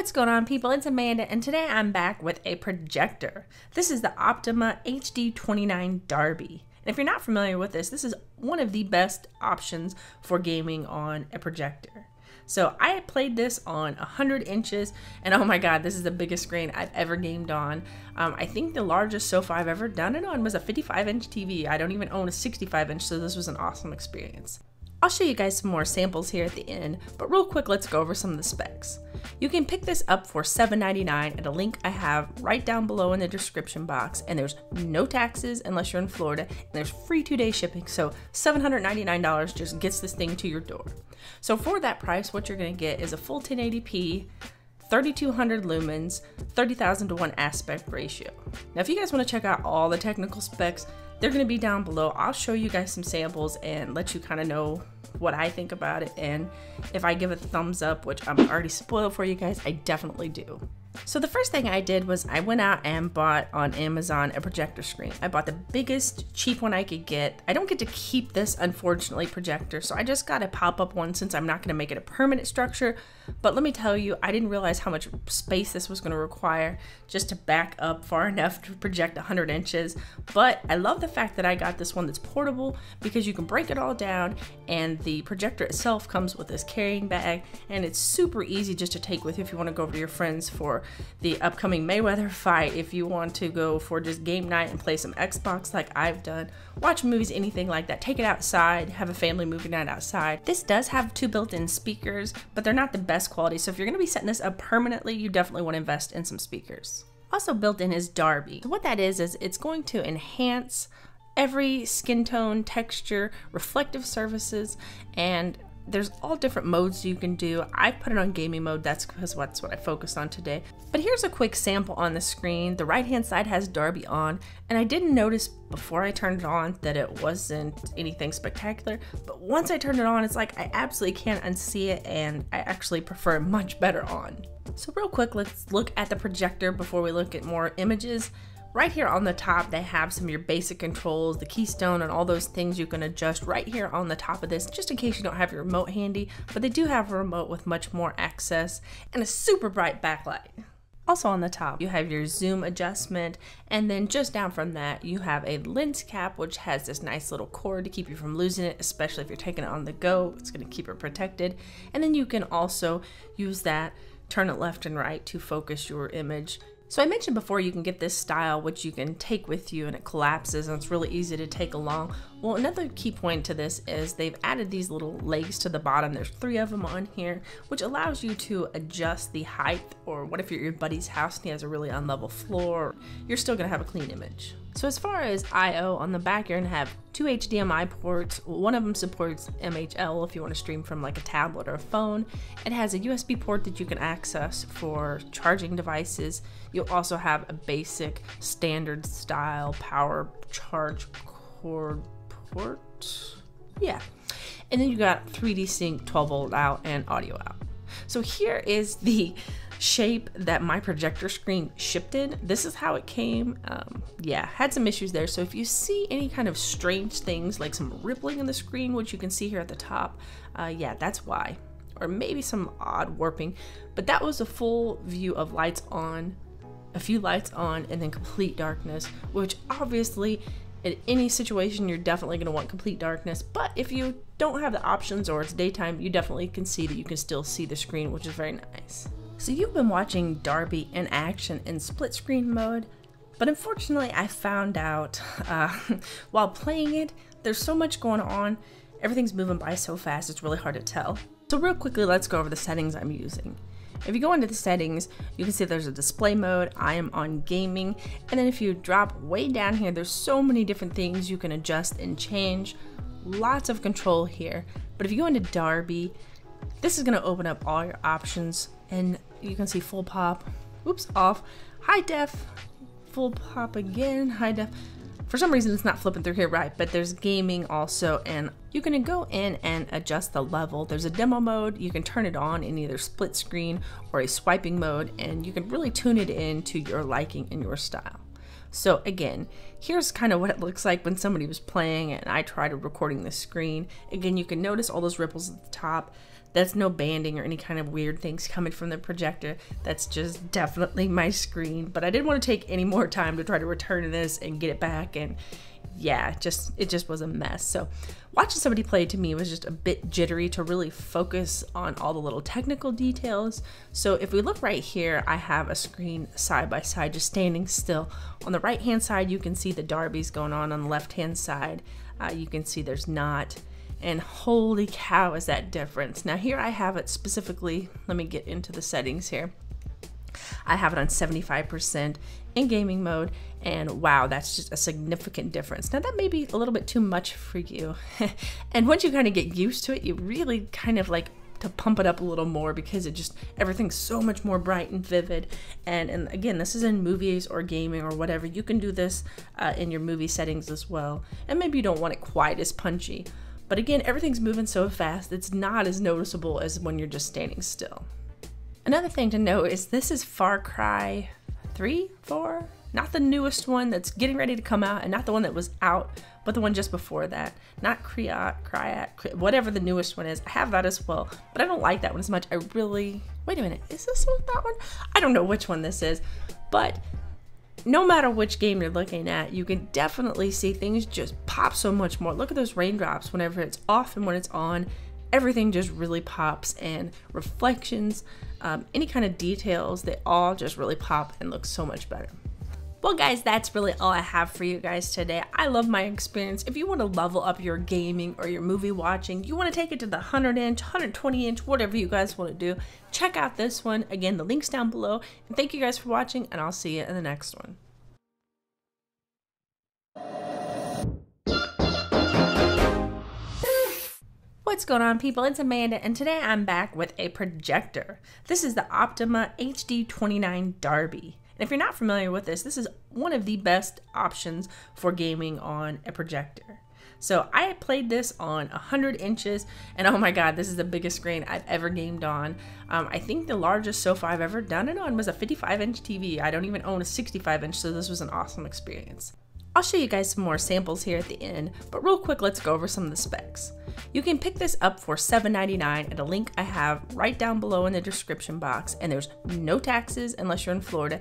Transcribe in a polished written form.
What's going on, people? It's Amanda, and today I'm back with a projector. This is the OPTOMA HD29DARBEE. And if you're not familiar with this, this is one of the best options for gaming on a projector. So I played this on 100 inches, and oh my god, this is the biggest screen I've ever gamed on. I think the largest sofa I've ever done it on was a 55-inch TV. I don't even own a 65-inch, so this was an awesome experience. I'll show you guys some more samples here at the end, but real quick, let's go over some of the specs. You can pick this up for $7.99 at a link I have right down below in the description box, and there's no taxes unless you're in Florida, and there's free 2-day shipping, so $799 just gets this thing to your door. So for that price, what you're going to get is a full 1080p, 3200 lumens, 30,000 to 1 aspect ratio. Now if you guys want to check out all the technical specs, they're going to be down below. I'll show you guys some samples and let you kind of know what I think about it, and if I give it a thumbs up, which I'm already spoiled for you guys, I definitely do. So the first thing I did was I went out and bought on Amazon a projector screen. I bought the biggest cheap one I could get. I don't get to keep this, unfortunately, projector, so I just got a pop-up one since I'm not going to make it a permanent structure. But let me tell you, I didn't realize how much space this was going to require just to back up far enough to project 100 inches. But I love the fact that I got this one that's portable because you can break it all down, and the projector itself comes with this carrying bag, and it's super easy just to take with you if you want to go over to your friends for the upcoming Mayweather fight, if you want to go for just game night and play some Xbox like I've done, watch movies, anything like that. Take it outside, have a family movie night outside. This does have 2 built-in speakers, but they're not the best quality, so if you're going to be setting this up permanently, you definitely want to invest in some speakers. Also built in is DARBEE. So what that is it's going to enhance every skin tone, texture, reflective surfaces, and there's all different modes you can do. I put it on gaming mode, that's because that's what I focused on today. But here's a quick sample on the screen. The right hand side has DARBEE on, and I didn't notice before I turned it on that it wasn't anything spectacular, but once I turned it on, it's like I absolutely can't unsee it, and I actually prefer it much better on. So real quick, let's look at the projector before we look at more images. Right here on the top, they have some of your basic controls, the keystone, and all those things you can adjust right here on the top of this, just in case you don't have your remote handy, but they do have a remote with much more access and a super bright backlight. Also on the top, you have your zoom adjustment, and then just down from that, you have a lens cap, which has this nice little cord to keep you from losing it, especially if you're taking it on the go. It's going to keep it protected. And then you can also use that, turn it left and right to focus your image. So I mentioned before you can get this style which you can take with you, and it collapses and it's really easy to take along. Well, another key point to this is they've added these little legs to the bottom. There's 3 of them on here, which allows you to adjust the height, or what if you're at your buddy's house and he has a really unlevel floor, you're still gonna have a clean image. So as far as I/O, on the back you're gonna have 2 HDMI ports. One of them supports MHL if you want to stream from like a tablet or a phone. It has a USB port that you can access for charging devices. You'll also have a basic standard style power charge cord port. Yeah. And then you got 3D sync, 12 volt out, and audio out. So here is the shape that my projector screen shipped in. This is how it came. Yeah, had some issues there. So if you see any kind of strange things like some rippling in the screen, which you can see here at the top, yeah, that's why. Or maybe some odd warping, but that was a full view of lights on, a few lights on, and then complete darkness, which obviously in any situation you're definitely going to want complete darkness, but if you don't have the options or it's daytime, you definitely can see that you can still see the screen, which is very nice. So you've been watching DARBEE in action in split screen mode, but unfortunately I found out while playing it, there's so much going on, everything's moving by so fast, it's really hard to tell. So real quickly, let's go over the settings I'm using. If you go into the settings, you can see there's a display mode. I am on gaming, and then if you drop way down here, there's so many different things you can adjust and change. Lots of control here. But if you go into DARBEE, this is going to open up all your options, and you can see full pop, oops, off, high def, full pop again, high def. For some reason it's not flipping through here right, but there's gaming also, and you can go in and adjust the level. There's a demo mode, you can turn it on in either split screen or a swiping mode, and you can really tune it in to your liking and your style. So again, here's kind of what it looks like when somebody was playing and I tried recording the screen. Again, you can notice all those ripples at the top. That's no banding or any kind of weird things coming from the projector. That's just definitely my screen. But I didn't want to take any more time to try to return this and get it back. And yeah, it just was a mess. So watching somebody play to me was just a bit jittery to really focus on all the little technical details. So if we look right here, I have a screen side by side, just standing still. On the right hand side, you can see the Darbees going on the left hand side, you can see there's not. And holy cow, is that difference. Now here I have it specifically, let me get into the settings here. I have it on 75% in gaming mode, and wow, that's just a significant difference. Now that may be a little bit too much for you. And once you kind of get used to it, you really kind of like to pump it up a little more because everything's so much more bright and vivid. And again, this is in movies or gaming or whatever. You can do this in your movie settings as well. And maybe you don't want it quite as punchy. But again, everything's moving so fast, it's not as noticeable as when you're just standing still. Another thing to note is this is Far Cry 3, 4? Not the newest one that's getting ready to come out, and not the one that was out, but the one just before that. Not Cryat, whatever the newest one is. I have that as well, but I don't like that one as much. Wait a minute, is this one that one? I don't know which one this is, but no matter which game you're looking at, you can definitely see things just pop so much more. Look at those raindrops whenever it's off and when it's on. Everything just really pops, and reflections, any kind of details, they all just really pop and look so much better. Well guys, that's really all I have for you guys today. I love my experience. If you want to level up your gaming or your movie watching, you want to take it to the 100-inch, 120-inch, whatever you guys want to do, check out this one. Again, the link's down below. And thank you guys for watching, and I'll see you in the next one. What's going on, people? It's Amanda, and today I'm back with a projector. This is the OPTOMA HD29DARBEE. And if you're not familiar with this is one of the best options for gaming on a projector. So I played this on 100 inches, and oh my god, this is the biggest screen I've ever gamed on. I think the largest sofa I've ever done it on was a 55-inch TV. I don't even own a 65-inch, so this was an awesome experience. I'll show you guys some more samples here at the end, but real quick, let's go over some of the specs. You can pick this up for $7.99 at a link I have right down below in the description box, and there's no taxes unless you're in Florida.